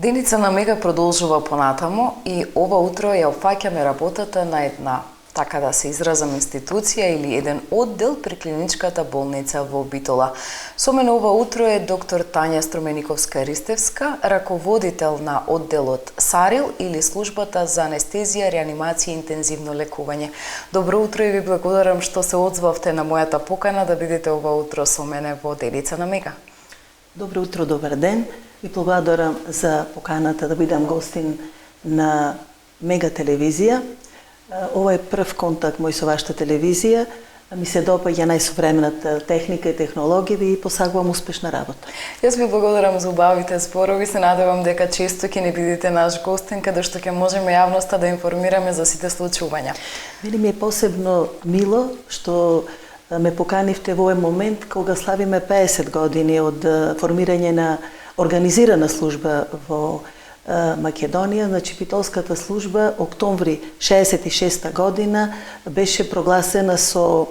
Воденица на Мега продолжува понатамо и ова утро ја опфаќаме работата на една, така да се изразам, институција или еден оддел при клиничката болница во Битола. Со мене ова утро е доктор Тања Струмениковска-Ристевска, раководител на одделот САРИЛ или службата за анестезија, реанимација и интензивно лекување. Добро утро и ви благодарам што се одзвавте на мојата покана да бидете ова утро со мене во Воденица на Мега. Добро утро, добар ден. Ви благодарам за поканата да бидам гостин на Мега телевизија. Ова е прв контакт мој со вашата телевизија. Ми се допаѓа најсовремената техника и технологија и ви посагувам успешна работа. Јас ви благодарам за убавите зборови. Се надевам дека често ќе не бидете наш гостин, каде што ќе можеме јавноста да информираме за сите случувања. Мене ми е посебно мило што ме поканивте во овој момент кога славиме 50 години од формирање на организирана служба во Македонија. Значи, Битолската служба, октомври 66 година, беше прогласена со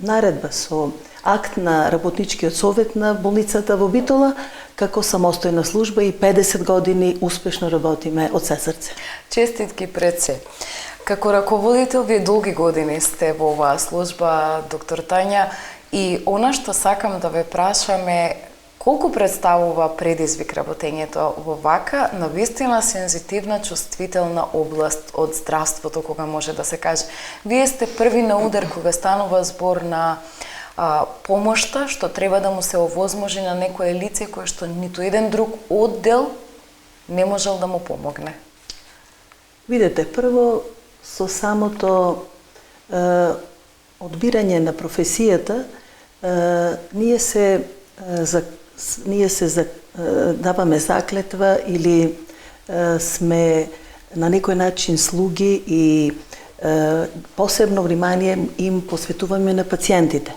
наредба, со акт на работничкиот совет на болницата во Битола, како самостојна служба и 50 години успешно работиме од се срце. Честитки пред се. Како раководител, вие долги години сте во оваа служба, доктор Тања, и она што сакам да ве прашаме, колку представува предизвик работењето во вака навистина сензитивна, чувствителна област од здравството, кога може да се каже. Вие сте први на удар кога станува збор на помошта што треба да му се овозможи на некое лице кое што ниту еден друг оддел не можел да му помогне. Видете, прво со самото одбирање на професијата ние се даваме заклетва или сме на некој начин слуги и посебно внимание им посветуваме на пациентите.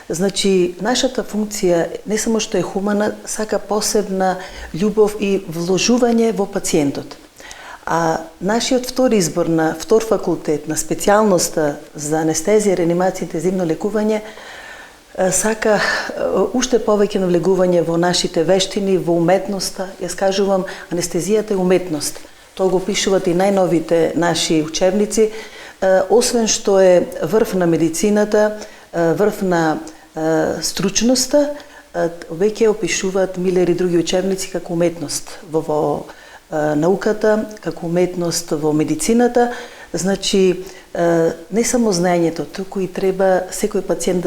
Значи, нашата функција не само што е хумана, сака посебна љубов и вложување во пациентот. А нашиот втори избор на втор факултет на специјалноста за анестезија, реанимација и интензивно лекување сака уште повеќе навлегување во нашите вештини, во уметноста. Јас кажувам, анестезијата е уметност. Тоа го пишуваат и најновите наши учебници. Освен што е врв на медицината, врв на стручноста, веќе опишуваат милиари други учебници како уметност во науката, како уметност во медицината. Значи, не само знаењето, туку и треба секој пациент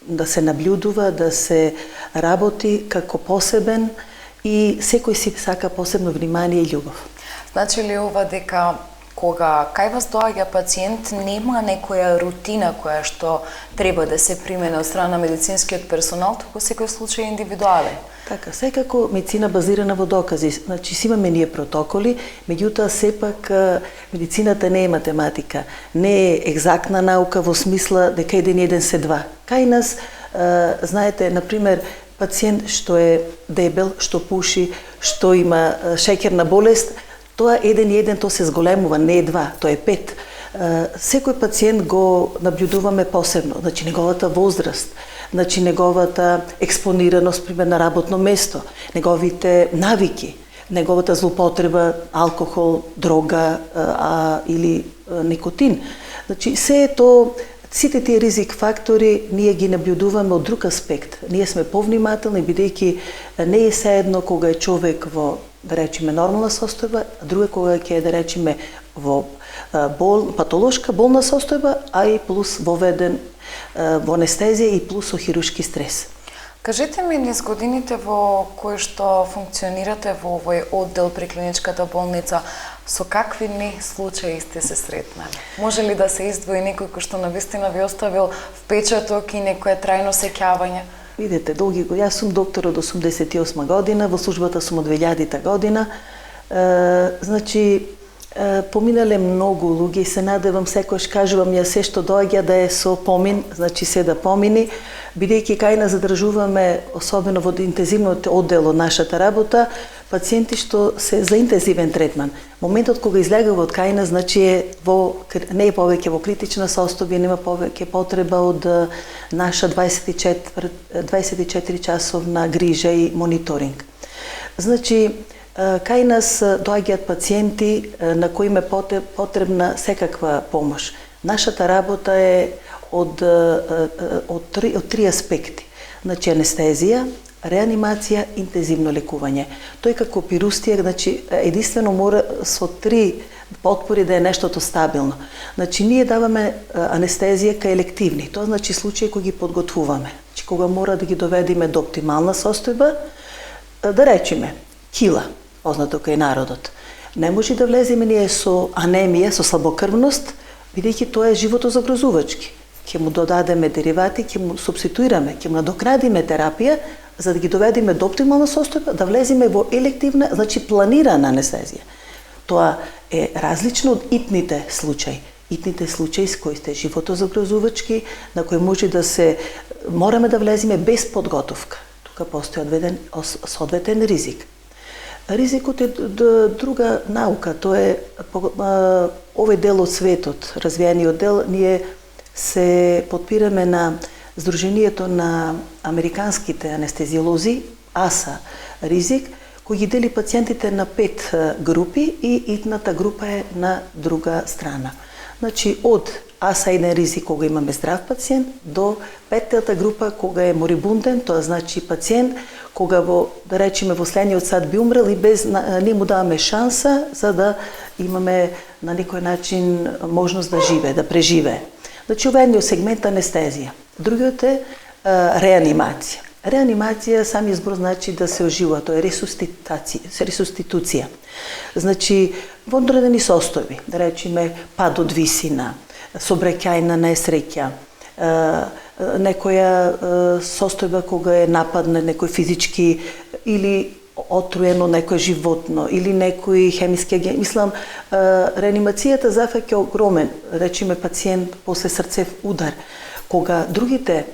да се наблюдува, да се работи како посебен и секој си сака посебно внимание и љубов. Значи ли ова дека кога кај вас доаѓа пациент нема некоја рутина која што треба да се примени од страна на медицинскиот персонал, туку секој случај е индивидуален? Така, секако медицина базирана во докази. Значи, си имаме ние протоколи, меѓутоа сепак медицината не е математика, не е екзактна наука во смисла дека 1 се 2. Кај нас, знаете, например, пациент што е дебел, што пуши, што има шеќерна болест, тоа 1 тоа се зголемува, не е 2, тоа е 5. Секој пациент го наблюдуваме посебно, значи неговата возраст, значи неговата експонираност, пример, на работно место, неговите навики, неговата злоупотреба, алкохол, дрога или никотин. Значи, се е тоа, сите тие ризик фактори ние ги наблюдуваме од друг аспект. Ние сме повнимателни, бидејќи не е сеедно кога е човек во, да речеме, нормална состојба, а друго кога ќе, да речеме, во патолошка болна состојба, а и плюс воведен во анестезија и плюс со хируршки стрес. Кажете ми, низ годините во кои што функционирате во овој оддел при клиничката болница, со какви случаи сте се сретнали? Може ли да се издвои некој кој што навистина ви оставил впечаток и некое трајно сеќавање? Видете, долги години. Јас сум доктор од 88 година, во службата сум од 2000 година. Значи, поминале многу луѓе и се надевам, секојаш кажувам ја се што доаѓа да е со помин, значи се да помини, бидејќи кај нас задржуваме, особено во интензивниот оддел од нашата работа, пациенти што се за интензивен третман. Моментот кога излегува од кај нас, значи не е повеќе во критична состојба, нема повеќе потреба од наша 24 часовна грижа и мониторинг. Значи, кај нас доаѓаат пациенти на кои им е потребна секаква помош. Нашата работа е од три аспекти. Значи, анестезија, реанимација, интензивно лекување. Тој како пирустија, значи, единствено мора со три потпори да е нештото стабилно. Значи, ние даваме анестезија кај елективни. Тоа значи случаи кои ги подготвуваме. Значи, кога мора да ги доведеме до оптимална состојба, да речеме, кила, познато кај народот. Не може да влеземе ние со анемија, со слабокрвност, бидејќи тоа е животозагрозувачки. Ќе му додадеме деривати, ќе му субституираме, ќе му надокнадиме терапија, за да ги доведеме до оптимална состојба, да влеземе во елективна, значи планирана анестезија. Тоа е различно од итните случаи. Итните случаи с кои сте животозагрозувачки, на кои може да мораме да влеземе без подготовка. Тука постои соодветен ризик. Ризикот е друга наука, тоа е овој дел од светот, развиениот дел, ние се подпираме на Сдруженијето на американските анестезиолози, АСА ризик, кој ги дели пациентите на 5 групи и итната група е на друга страна. Значи, од АСА 1 ризик кога имаме здрав пациент, до 5-та група кога е морибунден, тоа значи пациент кога да речеме во следниот сат би умрел и без ние му даваме шанса за да имаме на некој начин можност да живее, да преживее. Значи, ова е едниот сегмент анестезија. Другиот е реанимација. Реанимација, сами избор значи да се оживува, тоа е ресуституција. Значи, во одредени состојби, да речеме пад од висина, собраќајна несреќа, некоја состојба кога е напад на некој физички или отруено некој животно или некој хемиски агент. Мислам, реанимацијата зафаќа огромен, речеме пациент после срцев удар. Кога другите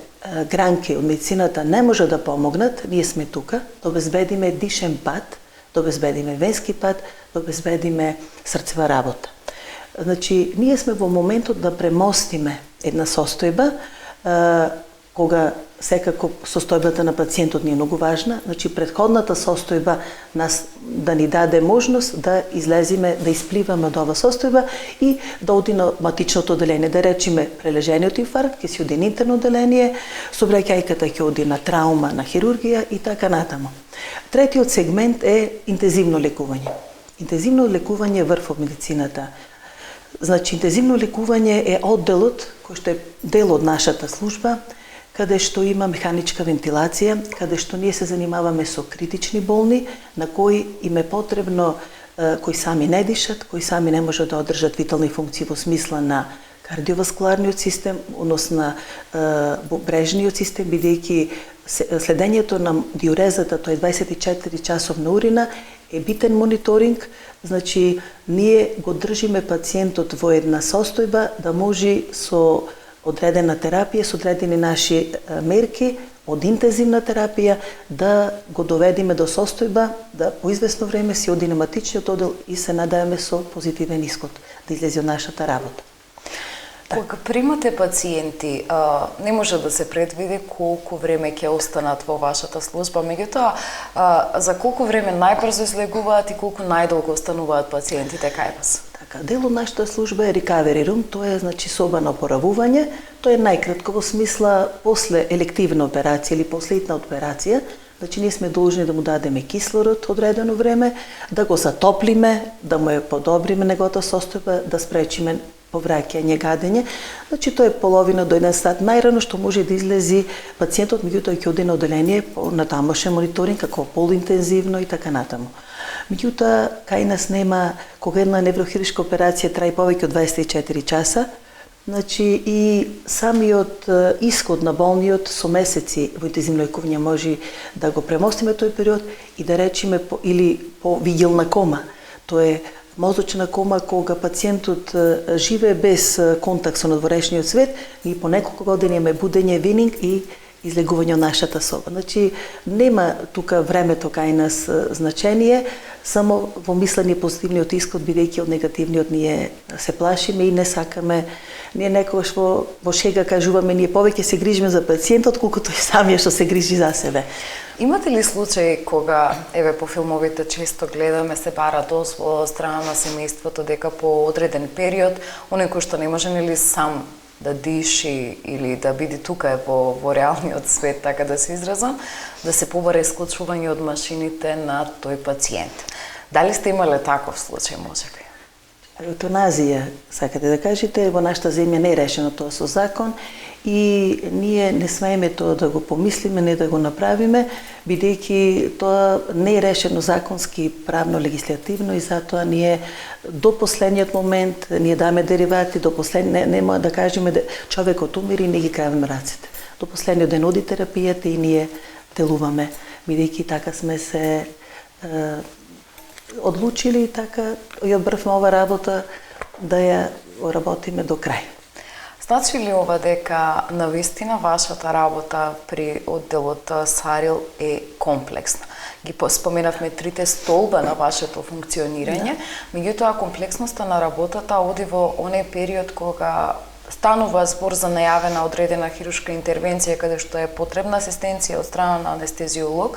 гранки од медицината не може да помогнат, ние сме тука да обезбедиме дишен пат, да обезбедиме венски пат, да обезбедиме срцева работа. Значи, ние сме во моментот да премостиме една состојба, кога секако состојбата на пациентот ни е многу важна, значи претходната состојба нас да ни даде можност да излеземе, да испливаме од ова состојба и да оди на матичното оделение, да речеме прележениот инфаркт ќе си оди на интерно оделение, собраќајката ќе оди на траума, на хирургија и така натаму. Третиот сегмент е интензивно лекување. Интензивно лекување е врв од медицината. Значи, интензивно лекување е одделот кој што е дел од нашата служба, каде што има механичка вентилација, каде што ние се занимаваме со критични болни, на кои им е потребно, кои сами не дишат, кои сами не можат да одржат витални функции во смисла на кардиоваскуларниот систем, односно брежниот систем, бидејќи следењето на диурезата, тоа е 24 часовна урина, е битен мониторинг, значи ние го држиме пациентот во една состојба да може со одредена терапија, со одредени наши мерки од интензивна терапија да го доведеме до состојба да по известно време си оди на матичниот одел и се надеваме со позитивен исход да излезе од нашата работа. Кога примате пациенти, не може да се предвиди колку време ќе останат во вашата служба, меѓутоа за колку време најбрзо излегуваат и колку најдолго остануваат пациентите кај вас? Така, дел од нашата служба е recovery room, тоа е значи соба на опоравување, тоа е најкратко во смисла после елективна операција или после итна операција, значи ние сме должни да му дадеме кислород одредено време, да го затоплиме, да му ја подобриме неговата состојба, да спречиме повраќање, гадење. Значи тоа е половина до 1 сат најрано што може да излези пациентот, меѓутоа ќе оди на оделение на тамошен мониторинг како полуинтензивно и така натаму. Меѓутоа, кај нас нема, кога една неврохируршка операција трае повеќе од 24 часа, значи и самиот исход на болниот со месеци во интензивно лекување може да го премостиме тој период и да речеме или по вигилна кома. Тоа е мозочна кома кога пациентот живее без контакт со надворешниот свет и по неколку години имаме будење, вининг и излегување од нашата соба. Значи, нема тука времето кај нас значение, само во мислење позитивниот исход, бидејќи од негативниот ние се плашиме и не сакаме. Ние некогаш во шега кажуваме, ние повеќе се грижиме за пациентот, колкото и самиот што се грижи за себе. Имате ли случаи кога, еве по филмовите често гледаме, се бара дозвола од страна на семејството дека по одреден период, оној кој што не може нели сам да диши или да биде тука во реалниот свет, така да се изразам, да се побара исклучување од машините на тој пациент. Дали сте имале таков случај, можеби? Еутаназија, сакате да кажете, во нашата земја не е решено тоа со закон и ние не смееме тоа да го помислиме, не да го направиме, бидејќи тоа не е решено законски, правно, легислативно и затоа ние до последниот момент ние даме деривати, до нема да кажеме човекот умири и не ги кравиме рацете. До последниот ден оди терапијата и ние делуваме, бидејќи така сме се одлучили и така ја брвме ова работа да ја работиме до крај. Значи ли ова дека навистина вашата работа при одделот Сарил е комплексна? Ги споменавме трите столба на вашето функционирање, меѓутоа комплексноста на работата оди во онеј период кога станува збор за најавена одредена хируршка интервенција каде што е потребна асистенција од страна на анестезиолог.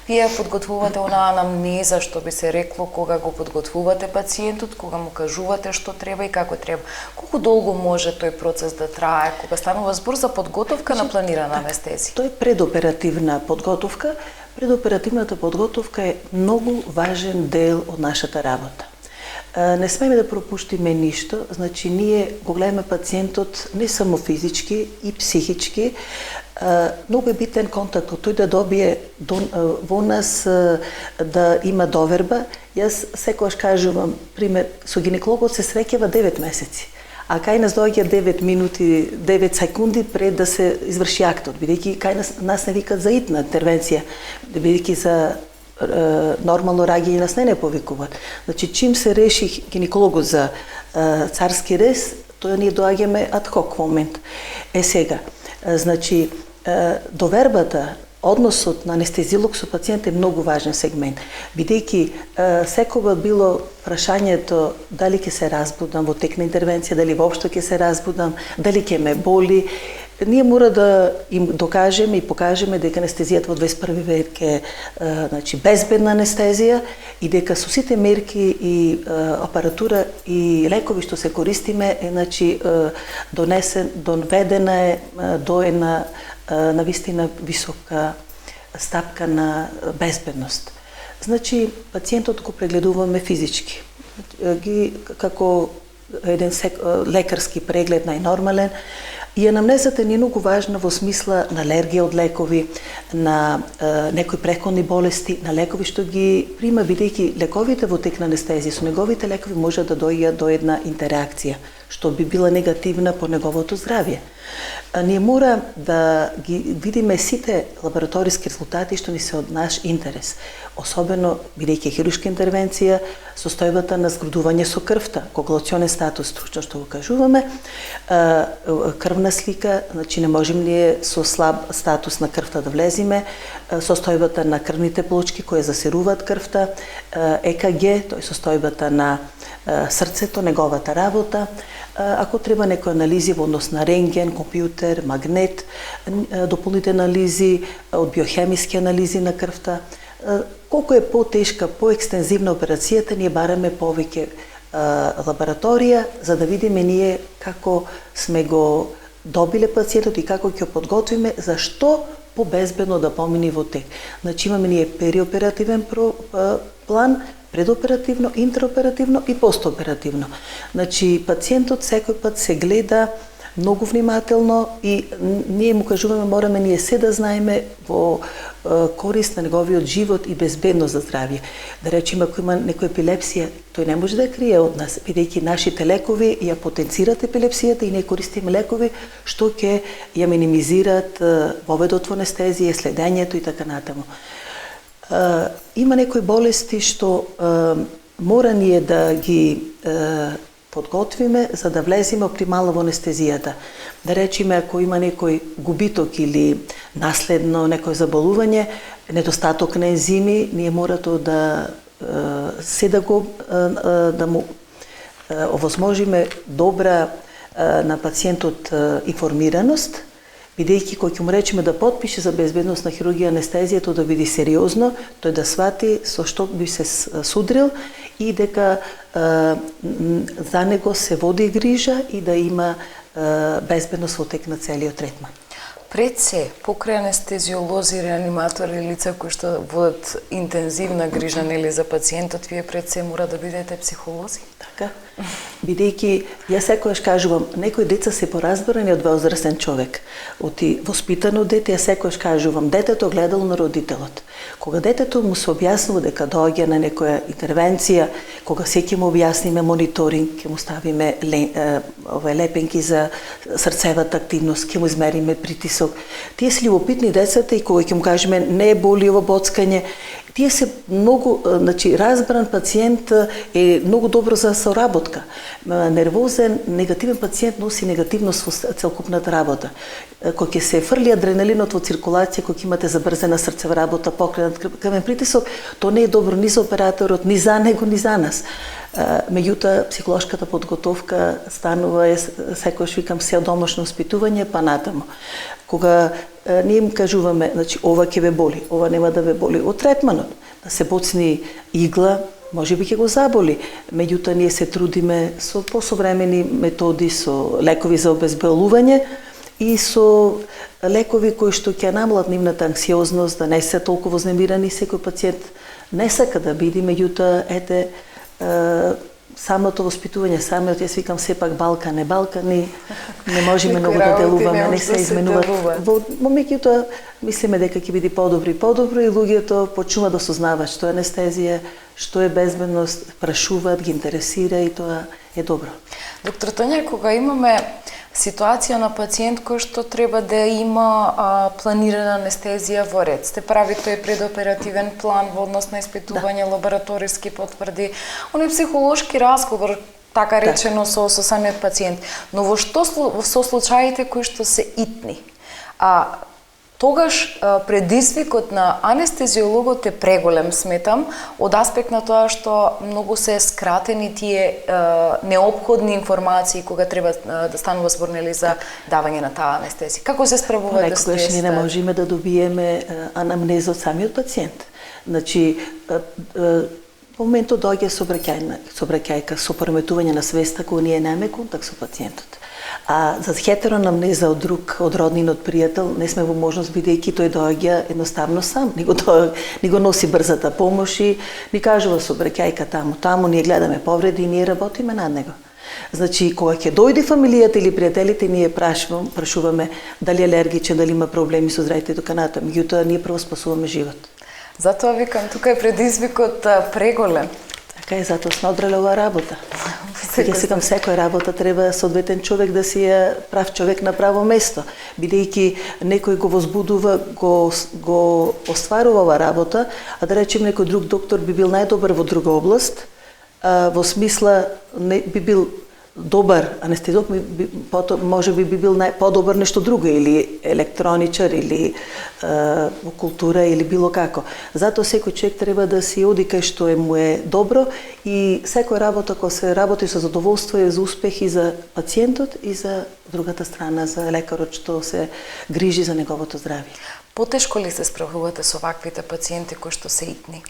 Вие подготвувате онаа анамнеза, што би се рекло, кога го подготвувате пациентот, кога му кажувате што треба и како треба. Колку долго може тој процес да трае, кога станува збор за подготовка на планирана анестезија? Тоа е предоперативна подготовка. Предоперативната подготовка е многу важен дел од нашата работа. Не смееме да пропуштиме ништо, значи ние го гледаме пациентот не само физички и психички. Многу е битен контактот, тој да добие во нас да има доверба. Јас секогаш кажувам, пример, со гинекологот се среќава 9 месеци, а кај нас доаѓа 9 минути, 9 секунди пред да се изврши актот, бидејќи кај нас не викат за итна интервенција, бидејќи за нормално раѓање нас не повикуваат. Значи, чим се реши гинекологот за царски рез, тоа ние доаѓаме ад хок момент. Сега, значи, довербата, односот на анестезиолог со пациент е многу важен сегмент, бидејќи секогаш било прашањето дали ќе се разбудам во тек на интервенција, дали воопшто ќе се разбудам, дали ќе ме боли. Ние мора да им докажеме и покажеме дека анестезијата во 21 век е значи, безбедна анестезија и дека со сите мерки и апаратура и лекови што се користиме е значи, доведена е до една навистина висока стапка на безбедност. Значи, пациентот го прегледуваме физички, како еден лекарски преглед најнормален. И анамнезата е многу важна во смисла на алергија од лекови, на некои преходни болести, на лекови што ги прима, бидејќи лековите во тек на анестезија со неговите лекови може да дојдат до една интеракција, што би била негативна по неговото здравје. Ние мора да ги видиме сите лабораториски резултати што ни се од наш интерес, особено бидејќи хируршка интервенција, состојбата на згрудување со крвта, коагулационен статус, стручно што го кажуваме, крвна слика, значи не можем ние со слаб статус на крвта да влезиме, состојбата на крвните плочки кои засеруваат крвта, ЕКГ, тој состојбата на срцето, неговата работа, ако треба некои анализи во однос на рентген, компјутер, магнет, дополнителни анализи од биохемиски анализи на крвта. Колку е потешка, поекстензивна операцијата, ние бараме повеќе лабораторија за да видиме ние како сме го добиле пациентот и како ќе подготвиме за што побезбедно да помине во тек. Значи имаме ние периоперативен план, предоперативно, интраоперативно и постоперативно. Значи пациентот секој пат се гледа многу внимателно и ние му кажуваме мораме ние се да знаеме во корист на неговиот живот и безбедност за здравје. Да речеме ако има некоја епилепсија, тој не може да крие од нас, бидејќи нашите лекови ја потенцираат епилепсијата и ние користиме лекови што ќе ја минимизираат воведот во анестезија, следењето и така натаму. Има некои болести што мора ние да ги подготвиме за да влеземе оптимално во анестезијата. Да речеме, ако има некој губиток или наследно некој заболување, недостаток на ензими, ние мора да се да му овозможиме добра на пациентот информираност, бидејќи кој ќе му речеме да потпише за безбедносна хирургија анестезија, тоа да биде сериозно, тој да свати со што би се судрил и дека за него се води грижа и да има безбедност во тек на целиот третман. Пред се, покрај анестезиолози, реаниматори, лица кои што водат интензивна грижа нели за пациентот, вие пред се мора да бидете психолози? Така. Бидејќи, јас секојаш кажувам, некои деца се поразборени од возрастен човек. Оти воспитано дете, јас секојаш кажувам, детето гледало на родителот. Кога детето му се објаснува дека доаѓа на некоја интервенција, кога се ќе му објасниме мониторинг, ќе му ставиме лепенки за срцевата активност, ќе му измериме притисок. Тие се љубопитни децата и кога ќе му кажеме не боли ово боцкање, тие се многу, значи разбран пациент е многу добро за соработка. Нервозен, негативен пациент носи негативност во целокупната работа. Кога ќе се фрли адреналинот во циркулација, кога имате забрзена срцева работа, покренат крвен притисок, тоа не е добро ни за операторот, ни за него, ни за нас. Меѓутоа, психолошката подготовка станува, секојаш викам, се домашно воспитување, па натаму. Кога ние им кажуваме, значи, ова ќе ве боли, ова нема да ве боли, од третманот, да се боцни игла, може би ќе го заболи. Меѓутоа, ние се трудиме со посовремени методи, со лекови за обезболување и со лекови кои што ќе намалат нивната анксиозност, да не се толку вознемирани, секој пациент не сака да биде, меѓутоа, ете, самото воспитување, самиот, јас викам, сепак Балкан е Балкан и не можеме многу да делуваме, не се изменуваат. Во меѓутоа, мислиме дека ќе биде подобро и луѓето почнуваат да сознаваат што е анестезија, што е безбедност, прашуваат, ги интересира и тоа е добро. Доктор Тања, кога имаме ситуација на пациент кој што треба да има планирана анестезија во ред, сте прави тој предоперативен план во однос на испитување, лабораториски потврди, оној психолошки разговор, така речено со самиот пациент. Но во што со случаите кои што се итни? Тогаш предизвикот на анестезиологот е преголем, сметам, од аспект на тоа што многу се скратени тие неопходни информации кога треба да станува збор нели за давање на таа анестезија. Како се справувате с тоа? Некогаш ние не можеме да добиеме анамнеза од самиот пациент. Значи, во моментот доаѓа сообраќајка со пореметување на свеста кога ние немаме контакт со пациентот. А за хетероанамнеза од друг, од роднин, од пријател, не сме во можност, бидејќи тој доаѓа едноставно сам. Ни го носи брзата помош и ни кажува сообраќајка таму, ние гледаме повреди и ние работиме над него. Значи, кога ќе дојде фамилијата или пријателите, ние прашуваме дали е алергичен, дали има проблеми со здравјето и така натаму. Меѓутоа, ние прво спасуваме живот. Затоа викам, тука е предизвикот преголем. Така е, затоа сме одрале оваа работа. Ја секам, секоја работа треба соодветен човек да си е прав човек на право место, бидејќи некој го возбудува, го остварува оваа работа, а да речем некој друг доктор би бил најдобар во друга област, во смисла би бил добар анестезиолог, може би бил подобар нешто друго, или електроничар, или во култура, или било како. Затоа секој човек треба да си оди кај што му е добро и секоја работа која се работи со задоволство е за успех и за пациентот и за другата страна, за лекарот што се грижи за неговото здравје. Потешко ли се справувате со ваквите пациенти кои што се итни?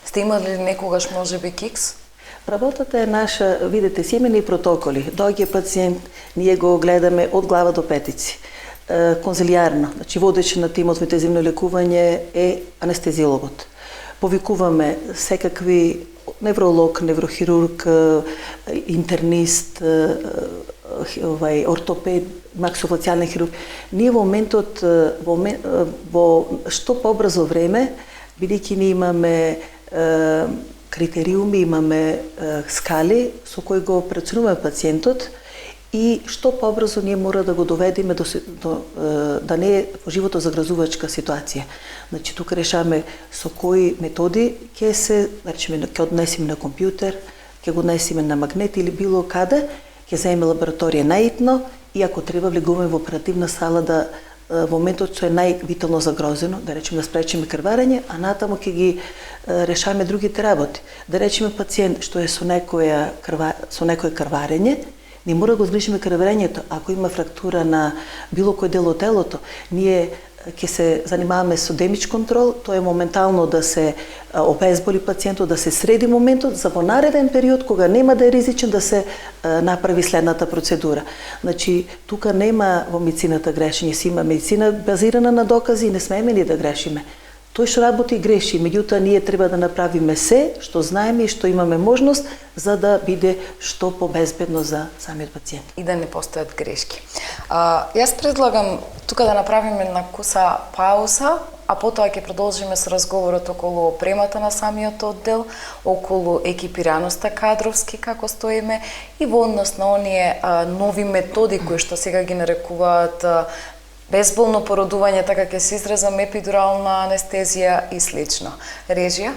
Сте имали некогаш можеби кикс? Работата е наша, видите, семени протоколи. Доаѓа пациент, ние го гледаме од глава до петици. Конзилијарно, значи водеч на тимот во интензивно лекување е анестезиологот. Повикуваме секакви невролог, неврохирург, интернист, ортопед, максилофацијален хирург. Ние во моментот, во што побрзо време, бидејќи ние имаме критериуми, имаме скали со кои го преценуваме пациентот и што побрзо ние мора да го доведеме да не е во живото загрозувачка ситуација. Значи, тука решаваме со кои методи ќе однесеме на компјутер, ќе го однесеме на магнет или било каде, ќе земеме лабораторија наитно и ако треба влегуваме во оперативна сала да во моментот што е највитално загрозено, да речеме да спречиме крварење, а натаму ќе ги решаваме другите работи. Да речеме пациент што е со некое крварење, не мора да го згрижиме крварењето. Ако има фрактура на било кој дел од телото, ние ќе се занимаваме со демидж контрол, тоа е моментално да се обезболи пациентот, да се среди моментот за во нареден период кога нема да е ризичен да се направи следната процедура. Значи, тука нема во медицината грешење, си има медицина базирана на докази и не смееме ни да грешиме. Тој што работи греши, меѓутоа ние треба да направиме се што знаеме и што имаме можност за да биде што побезбедно за самиот пациент. И да не постојат грешки. Јас предлагам тука да направиме една куса пауза, а потоа ќе продолжиме со разговорот околу опремата на самиот оддел, околу екипираноста кадровски како стоиме и во однос на оние нови методи кои што сега ги нарекуваат безболно породување, така ќе се изразам, епидурална анестезија и слично. Режија?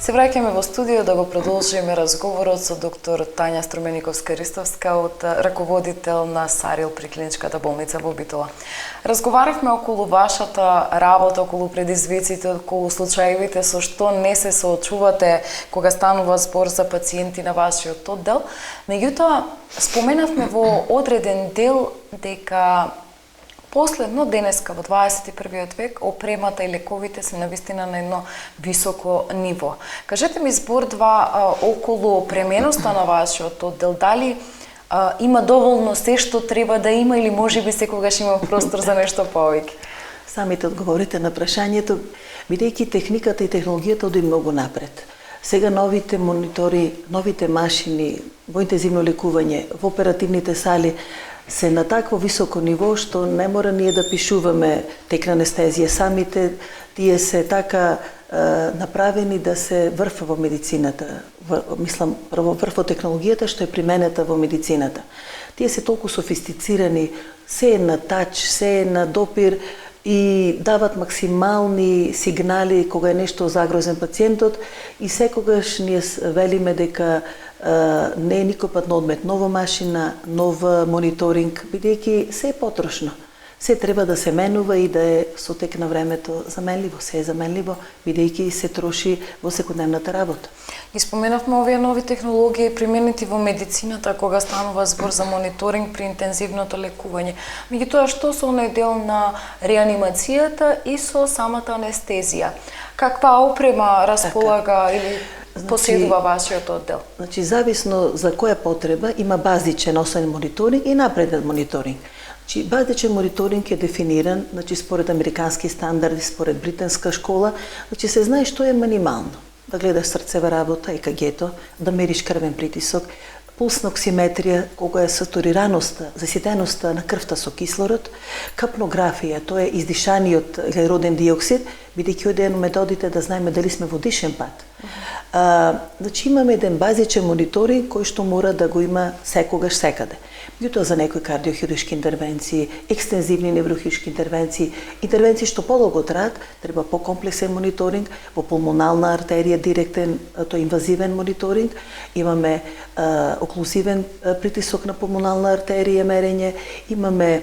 Се враќаме во студио да го продолжиме разговорот со доктор Тања Струмениковска-Ристовска, раководител на САРИЛ при клиничката болница во Битола. Разговаравме околу вашата работа, околу предизвиците, околу случаевите со што не се соочувате кога станува збор за пациенти на вашиот оддел. Меѓутоа, споменавме во одреден дел дека последно, денеска во 21. век, опремата и лековите се навистина на едно високо ниво. Кажете ми збор-два околу опременоста на вашиот оддел. Дали има доволно се што треба да има или можеби секогаш има простор за нешто повеќе? Самите одговорите на прашањето, бидејќи техниката и технологијата оди многу напред. Сега новите монитори, новите машини во интензивно лекување, во оперативните сали се на такво високо ниво што не мора ние да пишуваме текна анестезија. Самите тие се така направени да се врв во медицината. Мислам, прво врв во технологијата што е применета во медицината. Тие се толку софистицирани, се е на тач, се е на допир и дават максимални сигнали кога е нешто загрозен пациентот и секогаш ние велиме дека не е никој пат на одмет нова машина, нов мониторинг, бидејќи се е потрошно. Се треба да се менува и да е со тек на времето заменливо, се е заменливо, бидејќи се троши во секојдневната работа. Ги споменавме овие нови технологии применети во медицината кога станува збор за мониторинг при интензивното лекување. Меѓутоа, што со оној дел на реанимацијата и со самата анестезија? Каква опрема располага или поседува вашиот оддел? Значи, зависно за која потреба, има базичен освен мониторинг и напреден мониторинг. Значи, базичен мониторинг е дефиниран, значи, според американски стандарди, според британска школа, значи се знае што е минимално. Да гледаш срцева работа, ЕКГ-то, да мериш крвен притисок, пулсна оксиметрија, кога е сатурираноста, заситеноста на крвта со кислород, капнографија, тоа е издишаниот въглероден диоксид, бидејќи од еден методите да знаеме дали сме во дишен пат. Значи имаме еден базичен мониторинг кој што мора да го има секогаш секаде. Меѓутоа за некои кардиохируршки интервенции, екстензивни неврохируршки интервенции што подолго траат, треба покомплексен мониторинг, во пулмонална артерија директен, тој инвазивен мониторинг, имаме оклузивен притисок на пулмонална артерија мерење, имаме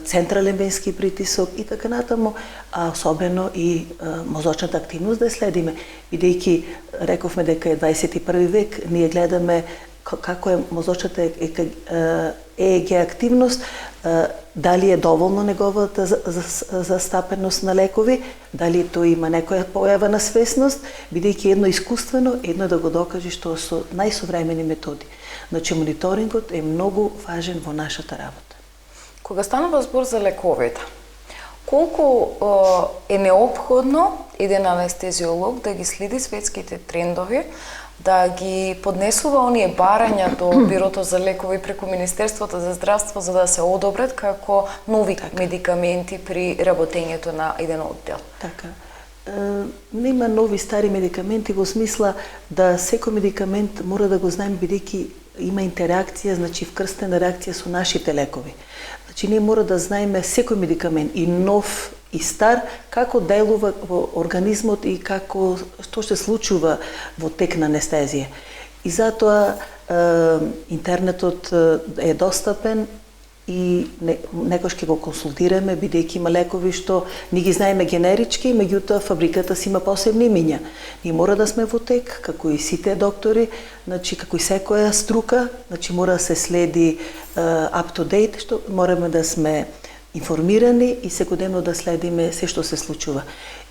централен венски притисок и така натаму, а особено и мозочната активност да следиме, бидејќи рековме дека е 21 век, ние гледаме како е мозочната ЕЕГ активност, дали е доволно неговата застапеност на лекови, дали тој има некоја појава на свесност, бидејќи едно искуствено, едно е да го докаже што со најсовремени методи. Значи мониторингот е многу важен во нашата работа. Кога станува збор за лековите, колку е неопходно еден анестезиолог да ги следи светските трендови, да ги поднесува оние барања до Бирото за лекови преку Министерството за здравство за да се одобрат како нови медикаменти при работењето на еден оддел? Така. Нема нови стари медикаменти во смисла да секој медикамент мора да го знаеме бидејќи има интеракција, значи вкрстена реакција со нашите лекови. Значи ние мора да знаеме секој медикамент и нов и стар како делува во организмот и како што се случува во тек на анестезија. И затоа интернетот е достапен и некош ќе го консултираме, бидејќи има лекови што ни ги знаеме генерички, меѓутоа фабриката си има посебни имиња. Ние мора да сме во тек, како и сите доктори, значи како и секоја струка, значи мора да се следи up to date, што мораме да сме информирани и секојдневно да следиме се што се случува.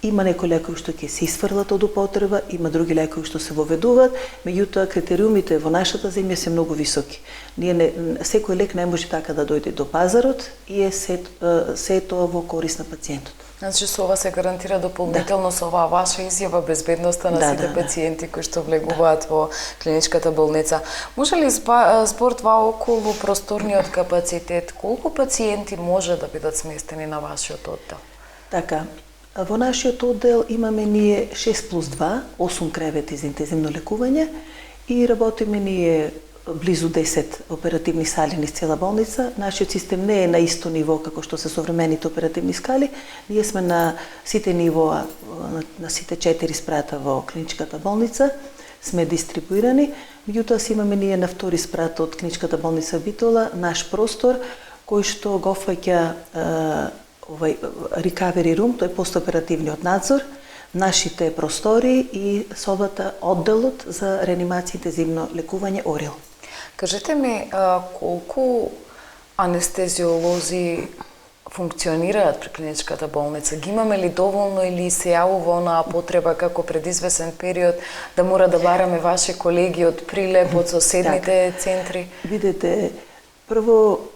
Има некои лекови што ќе се исфрлат од употреба, има други лекови што се воведуваат, меѓутоа критериумите во нашата земја се многу високи. Секој лек не може така да дојде до пазарот и се тоа во корист на пациентот. Значи со ова се гарантира дополнително со оваа ваша изјава безбедноста на сите пациенти кои што влегуваат во клиничката болница. Може ли зборува околу просторниот капацитет, колку пациенти може да бидат сместени на вашиот оддел? Така, во нашиот оддел имаме ние 6+2, 8 кревети за интензивно лекување и работиме ние близу 10 оперативни сали низ цела болница. Нашиот систем не е на исто ниво како што се современите оперативни скали. Ние сме на сите нивоа, на сите 4 спрата во клиничката болница, сме дистрибуирани. Меѓутоа си имаме ние на втори спрат од клиничката болница Битола наш простор кој што го фаќа овај recovery room, тој постоперативниот надзор, нашите простори и собата одделот за реанимација и интензивно лекување ОРИЛ. Кажете ми колку анестезиолози функционираат при клиничката болница? Ги имаме ли доволно или се јавува онаа потреба како пред извесен период да мора да бараме ваши колеги од Прилеп, од соседните центри? Видете, прво,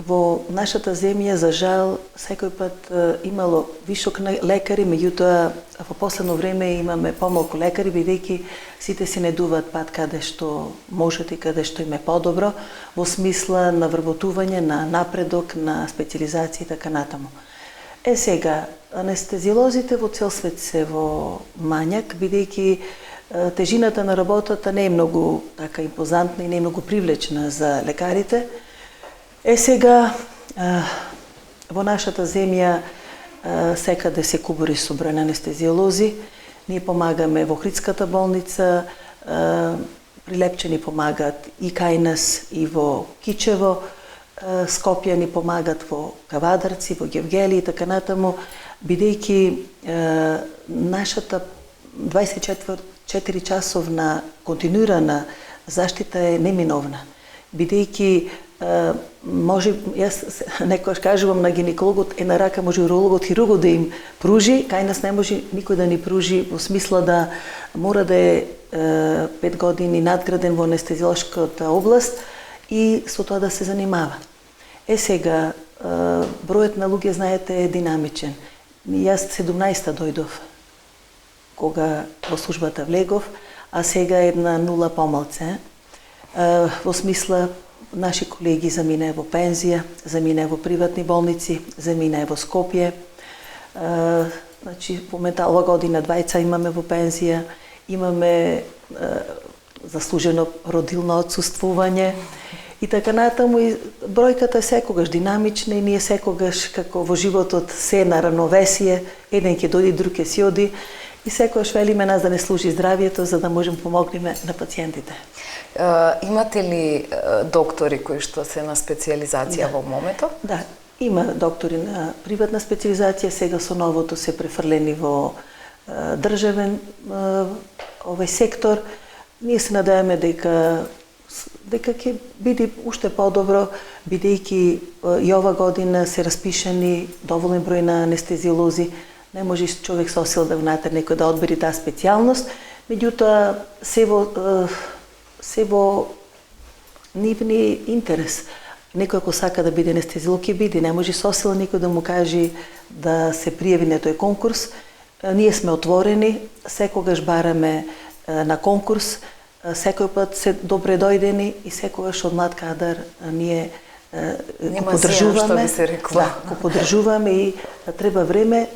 во нашата земја, за жал, секој пат имало вишок на лекари, меѓутоа во последно време имаме помалку лекари, бидејќи сите се недуваат пат каде што можат и каде што им е подобро, во смисла на вработување, на напредок, на специализација и така натаму. Сега, анестезиолозите во цел свет се во мањак, бидејќи тежината на работата не е многу така импозантна и не е многу привлечна за лекарите. Сега во нашата земја секаде се кубури со број на анестезиолози. Ние помагаме во Охридската болница, Прилепчани помагаат и кај нас и во Кичево, Скопје ни помагат во Кавадарци, во Гевгели и така натаму, бидејќи нашата 24 часовна континуирана заштита е неминовна, бидејќи може, јас некојаш кажувам на гинекологот, на рака може урологот, хирургот да им пружи, кај нас не може никој да ни пружи, во смисла да мора да е 5 години надграден во анестезиолошката област и со тоа да се занимава. Сега, бројот на луѓе, знаете, е динамичен. Јас 17-та дојдов кога во службата влегов, а сега е една нула помалце. Во смисла, наши колеги заминаа во пензија, заминаа во приватни болници, заминаа во Скопје. Значи, моментално ова година двајца имаме во пензија, имаме заслужено родилно отсуствување и така натаму. И бројката е секогаш динамична и ние секогаш, како во животот, се на равновесие, еден ќе дојде, друг ќе си оди, и секогаш велиме нас да не служи здравието, за да можеме помогнеме на пациентите. Имате ли доктори кои што се на специализација во моментот? Да, има доктори на приватна специализација, сега со новото се префрлени во државен овој сектор. Ние се надеваме дека ќе биде уште подобро, бидејќи и ова година се распишани доволен број на анестезиолози. Не може човек со сил да внатре некој да одбери таа специјалност, меѓутоа се во нивни интерес. Некој ако сака да биде анестезиолог ќе биде, не може со сила никој да му каже да се пријави на тој конкурс. Ние сме отворени, секогаш бараме на конкурс, секој пат се добре дојдени и секогаш од млад кадар ние го поддржуваме. Го поддржуваме и треба време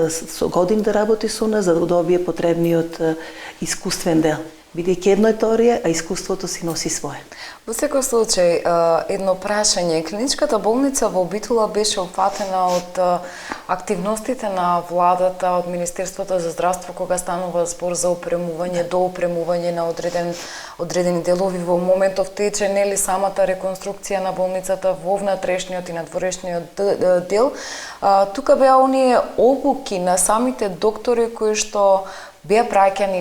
со години да работи со нас за да добие потребниот искуствен дел. бидејќи едно е теорија, а искуството си носи свое. Во секој случај, едно прашање. Клиничката болница во Битола беше опфатена од активностите на владата, од Министерството за здравство, кога станува збор за опремување, доопремување на одредени делови. Во моментов тече нели самата реконструкција на болницата во внатрешниот и надворешниот дел. Тука беа оние обуки на самите доктори кои што беа праќани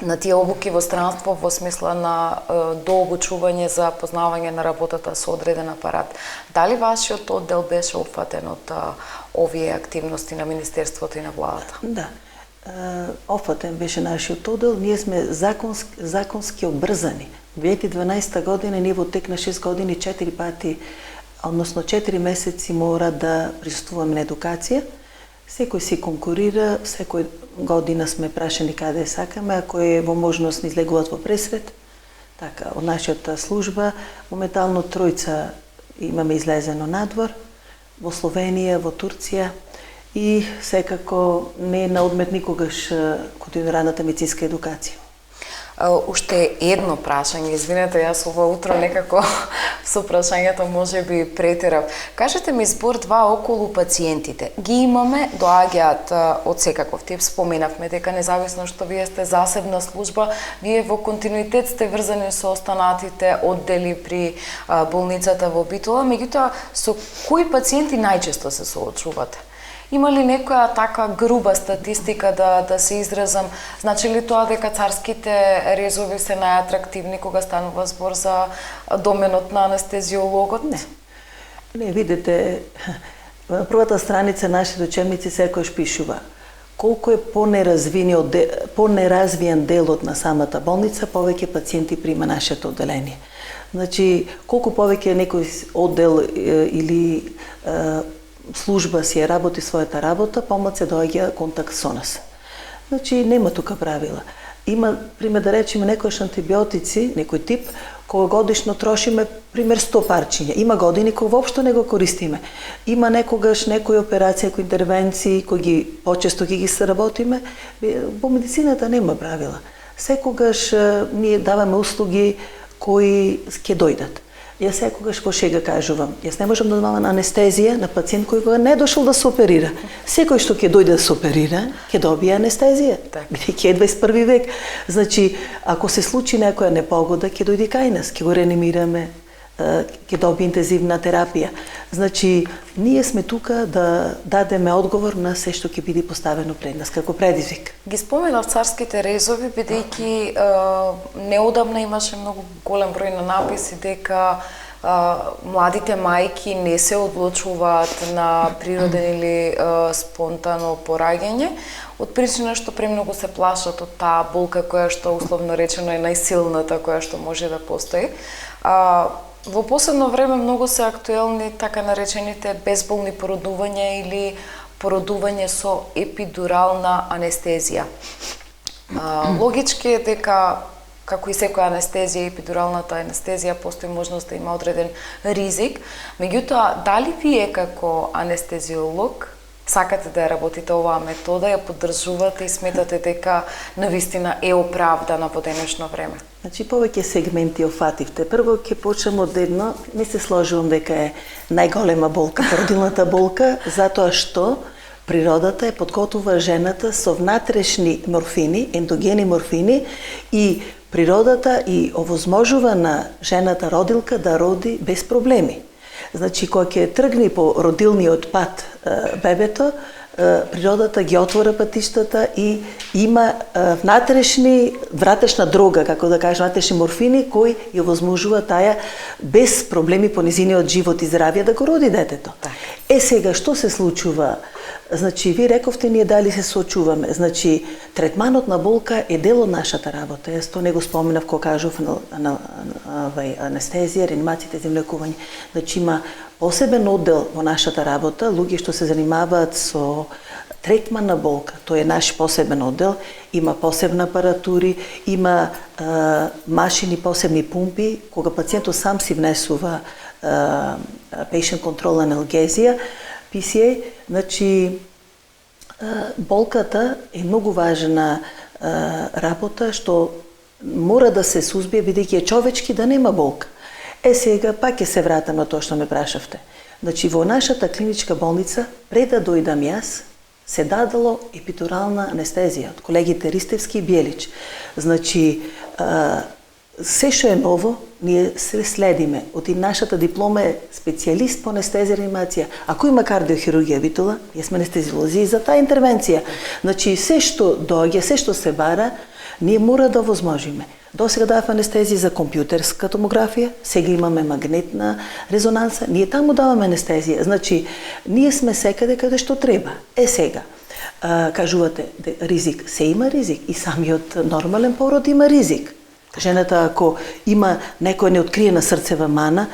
на тие обуки во странство во смисла на дообучување за познавање на работата со одреден апарат. Дали вашиот оддел беше опфатен од овие активности на Министерството и на владата? Да. Опфатен беше нашиот оддел. Ние сме законски обрзани. 2012 година ние во тек на 6 години 4 пати, односно 4 месеци мора да присуствуваме на едукација. Секој си конкурира, секој година сме прашани каде сакаме, ако е во можност ни излегуваат во пресрет. Така, од нашата служба, моментално тројца имаме излезено надвор, во Словенија, во Турција и секако не е на одмет никогаш континуираната медицинска едукација. Уште едно прашање, извинете, јас ова утро некако со прашањето може би претерав. Кажете ми збор два околу пациентите. Ги имаме, доаѓаат од секаков тип, споменавме дека независно што вие сте засебна служба, вие во континуитет сте врзани со останатите оддели при болницата во Битола, меѓутоа со кои пациенти најчесто се соочувате? Има ли некоја така груба статистика да се изразам? Значи ли тоа дека царските резови се најатрактивни кога станува збор за доменот на анестезиологот? Не, видите, на првата страница нашите учебници секојаш пишува колку е понеразвиен делот на самата болница, повеќе пациенти прима нашето одделение. Значи, колку повеќе некој оддел или служба си работи својата работа, помалку се доаѓа контакт со нас. Значи, нема тука правила. Има, пример да речеме, некојаш антибиотици, некој тип, кога годишно трошиме, пример 100 парчиња. Има години кога воопшто не го користиме. Има некогаш некои операции, некои интервенции, кои ги почесто ги сработиме. Во медицината нема правила. Секогаш ние даваме услуги кои ќе дојдат. Јас секогаш во шега кажувам, јас не можам да давам анестезија на пациент кој не дошол да се оперира. Секој што ќе дојде да се оперира, ќе добие анестезија. Бидејќи е 21 век. Значи, ако се случи некоја непогода, ќе дојде кај нас, ќе го реанимираме, ќе добие интензивна терапија. Значи, ние сме тука да дадеме одговор на се што ќе биде поставено пред нас како предизвик. Ги споменав царските резови, бидејќи неодамна имаше многу голем број на написи дека младите мајки не се одлучуваат на природен или спонтано пораѓање, од причина што премногу се плашат од таа болка која што условно речено е најсилната која што може да постои. Во последно време многу се актуелни така наречените безболни породувања или породување со епидурална анестезија. Логички е дека, како и секоја анестезија, епидуралната анестезија постои можност да има одреден ризик, меѓутоа, дали вие како анестезиолог сакате да ја работите оваа метода, ја поддржувате и сметате дека навистина е оправдана во денешно време? Значи, повеќе сегменти офативте. Прво ќе почнем од едно, не се сложувам дека е најголема болка, породилната болка, затоа што природата е подготува жената со внатрешни морфини, ендогени морфини и природата и овозможува на жената родилка да роди без проблеми. Значи, кога ќе тргне по родилниот пат бебето, природата ги отвора патиштата и има вратешна дрога, како да кажем, внатрешни морфини, кои ја овозможува таја без проблеми по низиниот живот и здравје да го роди детето. Сега, што се случува? Значи, ви рековте ние дали се соочуваме. Значи, третманот на болка е дел од нашата работа. Јас тоа не го споменав кога кажав на анестезија, реанимацијата и землекување. Значи, има посебен оддел во нашата работа, луѓе што се занимаваат со третман на болка. Тој е наш посебен оддел, има посебна апаратури, има машини, посебни пумпи, кога пациентот сам си внесува patient control аналгезија, PCA, значи болката е многу важна работа што мора да се сузбие бидејќи е човечки да нема болка. Сега пак ќе се вратам на тоа што ме прашавте. Значи во нашата клиничка болница пред да дојдам јас се дадало епидурална анестезија од колегите Ристевски и Бјелич. Значи се што е ново, ние се следиме. Оти нашата диплома е специјалист по анестезија и реанимација. Ако има кардиохирургија битола, јас сме анестезиолози за таа интервенција. Значи се што доаѓа, се што се бара, ние мора да возможиме. До сега давав анестезија за компјутерска томографија, сега имаме магнетна резонанса, ние таму даваме анестезија. Значи, ние сме секаде каде што треба. Сега, кажувате, ризик, се има ризик и самиот нормален пород има ризик. Жената ако има некоја неоткриена срцева мана,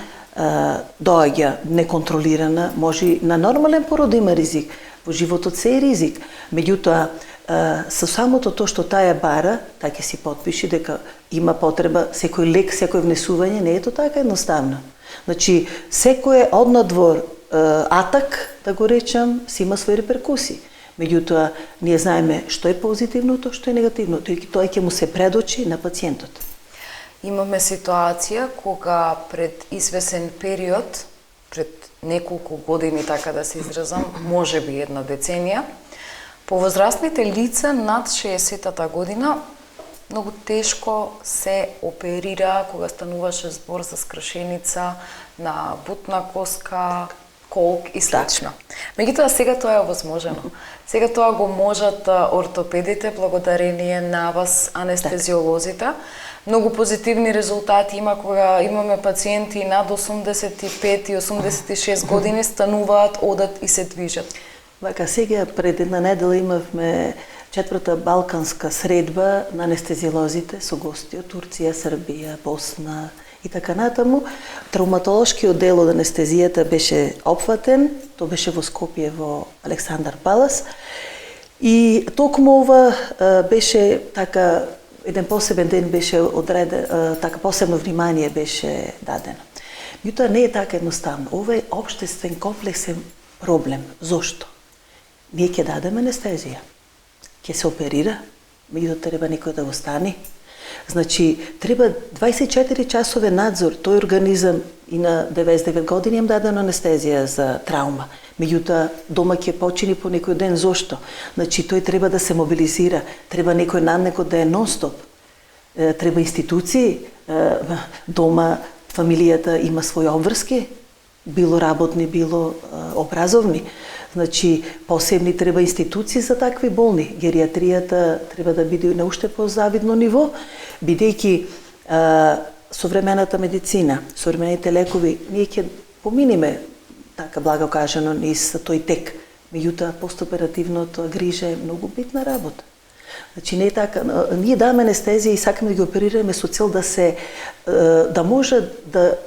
доаѓа неконтролирана, може на нормален пород има ризик. Во животот се е ризик. Меѓутоа, со самото тоа што таа бара, таа ќе си потпиши дека има потреба секој лек, секој внесување, не е тоа така едноставно. Значи, секој однадвор атак, да го речам, си има своји реперкусии. Меѓутоа, ние знаеме што е позитивното, што е негативното, и тоа ќе му се предочи на пациентот. Имаме ситуација кога пред извесен период, пред неколку години, така да се изразам, може би една деценија, повозрастните лица над 60-та година многу тешко се оперира кога стануваше збор за скршеница на бутна коска, колк и слично. Меѓутоа сега тоа е овозможено. Сега тоа го можат ортопедите благодарение на вас анестезиолозите. Многу позитивни резултати има кога имаме пациенти над 85 и 86 години стануваат, одат и се движат. Вака, сега пред една недела имавме 4-та балканска средба на анестезиолозите со гости од Турција, Србија, Босна и така натаму. Травматолошкиот дел од анестезијата беше опфатен, тоа беше во Скопје во Александар Палас. И токму ова беше така, еден посебен ден беше одреден, така посебно внимание беше дадено. Меѓутоа не е така едноставно. Ова е општествен комплексен проблем. Зошто? Ние ќе дадеме анестезија, ќе се оперира, меѓутоа треба некој да го стани. Значи, треба 24 часове надзор, тој организам и на 99 години им дадено анестезија за траума. Меѓутоа, дома ќе почини по некој ден. Зошто? Значи, тој треба да се мобилизира, треба некој наднекот да е нон-стоп. Треба институции, дома, фамилијата има своји обврски, било работни, било образовни. Значи, посебни треба институции за такви болни. Гериатријата треба да биде на уште по-завидно ниво, бидејќи современата медицина, современите лекови, ние ќе поминиме, така благо кажано, низ тој тек. Меѓутоа, постоперативното грижа е многу битна работа. Значи, не е така. Ние даваме анестезија и сакаме да ги оперираме со цел да може да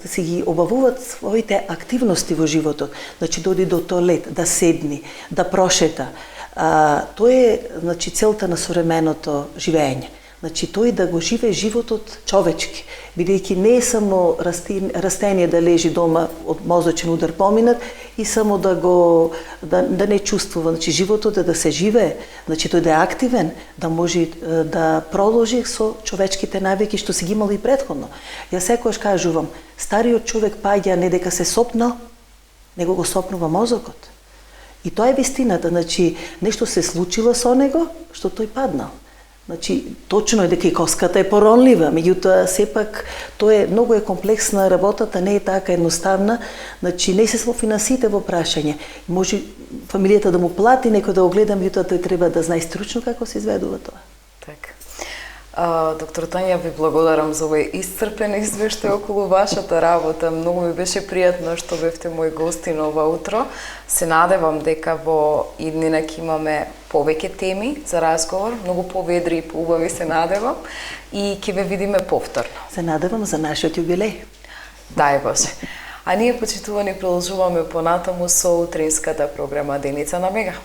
се ги обавуваат своите активности во животот. Значи, дојде до тоалет, да седни, да прошета. Тоа е, значи, целта на современото живење. Значи, тој да го живее животот човечки, бидејќи не е само растение да лежи дома од мозочен удар поминат и само да не чувствува. Значи, животот е да се живее, значи тој да е активен, да може да продолжи со човечките навики што си ги имал и претходно. Јас секогаш кажувам, стариот човек паѓа не дека се сопнал, него го сопнува мозокот. И тоа е вистината, значи нешто се случило со него што тој паднал. Значи, точно е дека и коската е поронлива, меѓутоа сепак тоа е многу комплексна работата, не е така едноставна. Значи, не се во финансите во прашање. Може фамилијата да му плати, некој да го гледа, меѓутоа тој треба да знае стручно како се изведува тоа. Така. Доктор Тања, ви благодарам за овој исцрпен извештај околу вашата работа. Многу ми беше пријатно што бевте мој гостин ова утро. Се надевам дека во иднина ќе имаме повеќе теми за разговор, многу поведри и поубави се надевам, и ќе ве видиме повторно. Се надевам за нашиот јубилеј. Дај Боже. А ние, почитувани, продолжуваме понатаму со утринската програма Деница на Мега.